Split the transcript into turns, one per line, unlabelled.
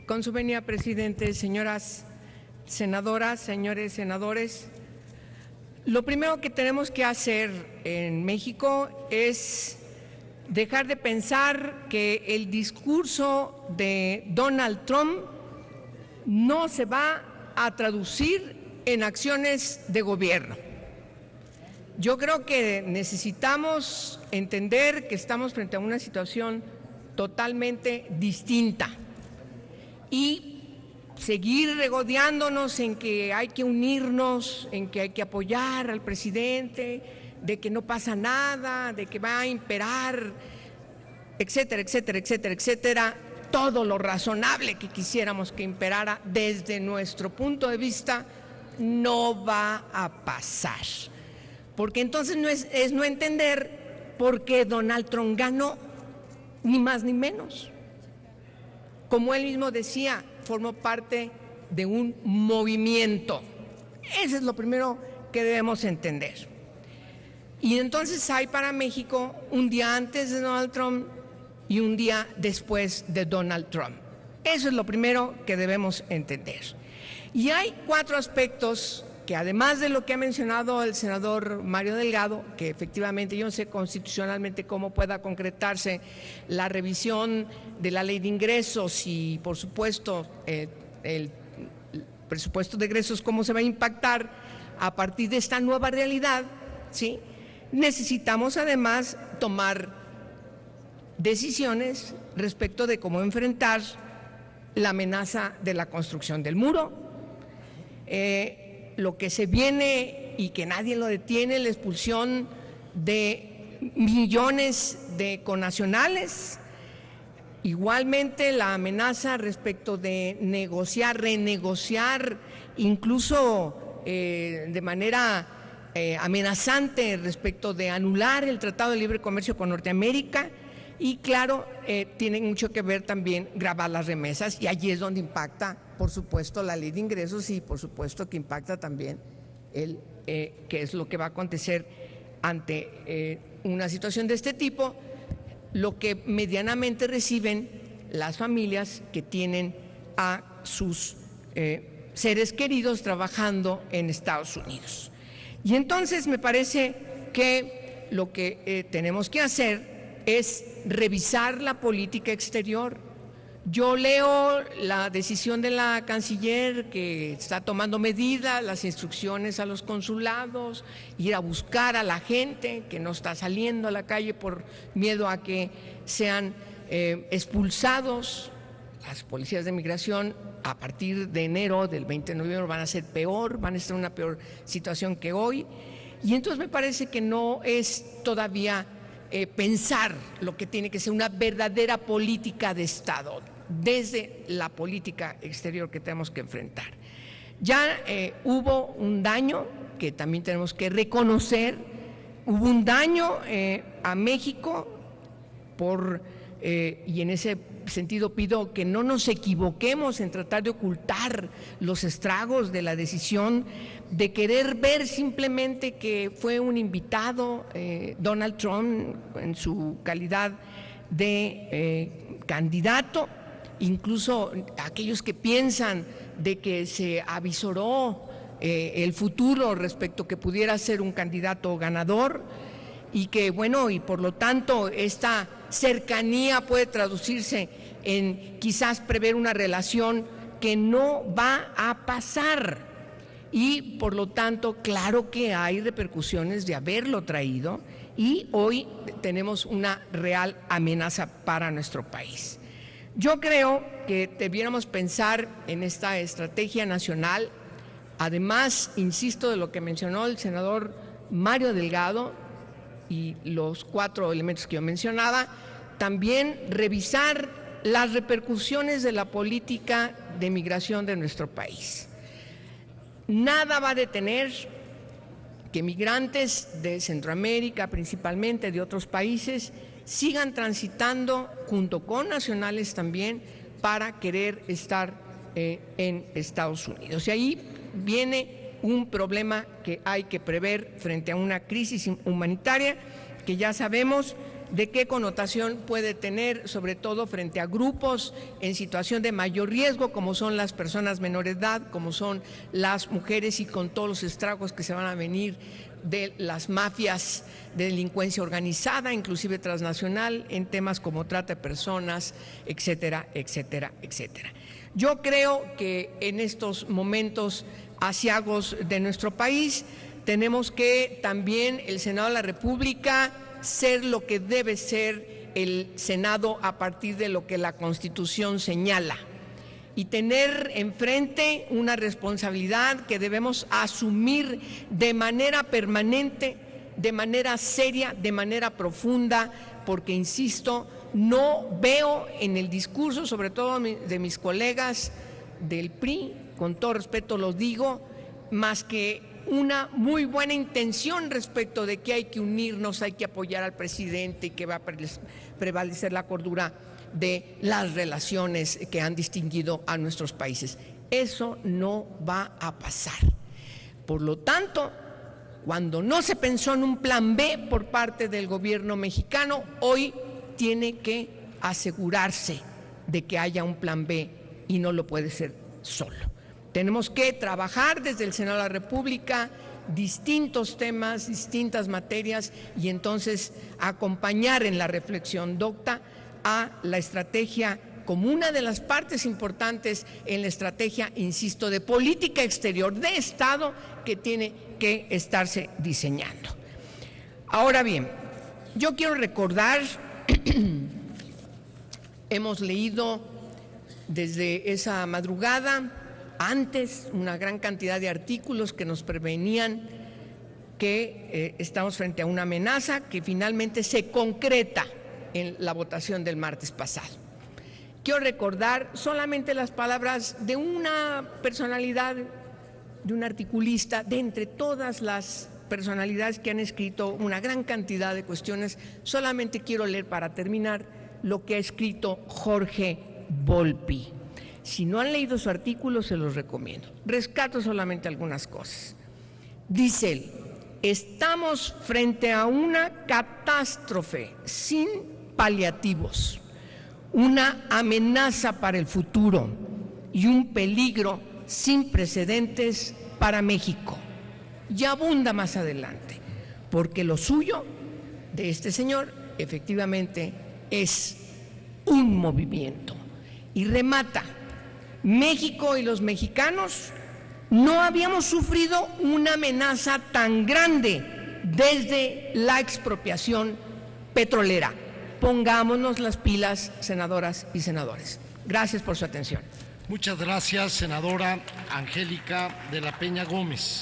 Con su venia, presidente, señoras senadoras, señores senadores, lo primero que tenemos que hacer en México es dejar de pensar que el discurso de Donald Trump no se va a traducir en acciones de gobierno. Yo creo que necesitamos entender que estamos frente a una situación totalmente distinta y seguir regodeándonos en que hay que unirnos, en que hay que apoyar al presidente, de que no pasa nada, de que va a imperar, etcétera, etcétera, etcétera, etcétera, todo lo razonable que quisiéramos que imperara desde nuestro punto de vista no va a pasar. Porque entonces es no entender por qué Donald Trump ganó, ni más ni menos. Como él mismo decía, formó parte de un movimiento. Eso es lo primero que debemos entender. Y entonces hay para México un día antes de Donald Trump y un día después de Donald Trump. Eso es lo primero que debemos entender. Y hay 4 aspectos que, además de lo que ha mencionado el senador Mario Delgado, que efectivamente yo no sé constitucionalmente cómo pueda concretarse la revisión de la ley de ingresos y, por supuesto, el presupuesto de egresos, cómo se va a impactar a partir de esta nueva realidad, ¿sí? Necesitamos además tomar decisiones respecto de cómo enfrentar la amenaza de la construcción del muro, lo que se viene y que nadie lo detiene, la expulsión de millones de connacionales, igualmente la amenaza respecto de negociar, renegociar, incluso de manera amenazante respecto de anular el Tratado de Libre Comercio con Norteamérica. Y claro, tiene mucho que ver también gravar las remesas, y allí es donde impacta, por supuesto, la ley de ingresos y por supuesto que impacta también qué es lo que va a acontecer ante una situación de este tipo, lo que medianamente reciben las familias que tienen a sus seres queridos trabajando en Estados Unidos. Y entonces me parece que lo que tenemos que hacer es revisar la política exterior. Yo leo la decisión de la canciller que está tomando medidas, las instrucciones a los consulados, ir a buscar a la gente que no está saliendo a la calle por miedo a que sean expulsados. Las policías de migración a partir de enero del 20 de noviembre van a ser peor, van a estar en una peor situación que hoy. Y entonces me parece que no es todavía pensar lo que tiene que ser una verdadera política de Estado, desde la política exterior que tenemos que enfrentar. Ya hubo un daño que también tenemos que reconocer, hubo un daño a México y en ese sentido pido que no nos equivoquemos en tratar de ocultar los estragos de la decisión de querer ver simplemente que fue un invitado Donald Trump en su calidad de candidato, incluso aquellos que piensan de que se avisoró el futuro respecto que pudiera ser un candidato ganador y que, bueno, y por lo tanto esta cercanía puede traducirse en quizás prever una relación que no va a pasar. Y por lo tanto, claro que hay repercusiones de haberlo traído y hoy tenemos una real amenaza para nuestro país. Yo creo que debiéramos pensar en esta estrategia nacional, además, insisto, de lo que mencionó el senador Mario Delgado y los 4 elementos que yo mencionaba, también revisar las repercusiones de la política de migración de nuestro país. Nada va a detener que migrantes de Centroamérica, principalmente de otros países, sigan transitando junto con nacionales también para querer estar en Estados Unidos. Y ahí viene un problema que hay que prever frente a una crisis humanitaria que ya sabemos de qué connotación puede tener, sobre todo frente a grupos en situación de mayor riesgo, como son las personas menores de edad, como son las mujeres, y con todos los estragos que se van a venir de las mafias de delincuencia organizada, inclusive transnacional, en temas como trata de personas, etcétera, etcétera, etcétera. Yo creo que en estos momentos aciagos de nuestro país tenemos que también el Senado de la República ser lo que debe ser el Senado a partir de lo que la Constitución señala, y tener enfrente una responsabilidad que debemos asumir de manera permanente, de manera seria, de manera profunda, porque, insisto, no veo en el discurso, sobre todo de mis colegas del PRI, con todo respeto los digo, más que una muy buena intención respecto de que hay que unirnos, hay que apoyar al presidente y que va a prevalecer la cordura de las relaciones que han distinguido a nuestros países. Eso no va a pasar. Por lo tanto, cuando no se pensó en un plan B por parte del gobierno mexicano, hoy tiene que asegurarse de que haya un plan B, y no lo puede ser solo. Tenemos que trabajar desde el Senado de la República distintos temas, distintas materias, y entonces acompañar en la reflexión docta a la estrategia como una de las partes importantes en la estrategia, insisto, de política exterior de Estado que tiene que estarse diseñando. Ahora bien, yo quiero recordar, hemos leído desde esa madrugada, antes, una gran cantidad de artículos que nos prevenían que estamos frente a una amenaza que finalmente se concreta en la votación del martes pasado. Quiero recordar solamente las palabras de una personalidad, de un articulista, de entre todas las personalidades que han escrito una gran cantidad de cuestiones. Solamente quiero leer para terminar lo que ha escrito Jorge Volpi. Si no han leído su artículo, se los recomiendo. Rescato solamente algunas cosas. Dice él: estamos frente a una catástrofe sin paliativos, una amenaza para el futuro y un peligro sin precedentes para México. Y abunda más adelante, porque lo suyo de este señor efectivamente es un movimiento. Y remata: México y los mexicanos no habíamos sufrido una amenaza tan grande desde la expropiación petrolera. Pongámonos las pilas, senadoras y senadores. Gracias por su atención.
Muchas gracias, senadora Angélica de la Peña Gómez.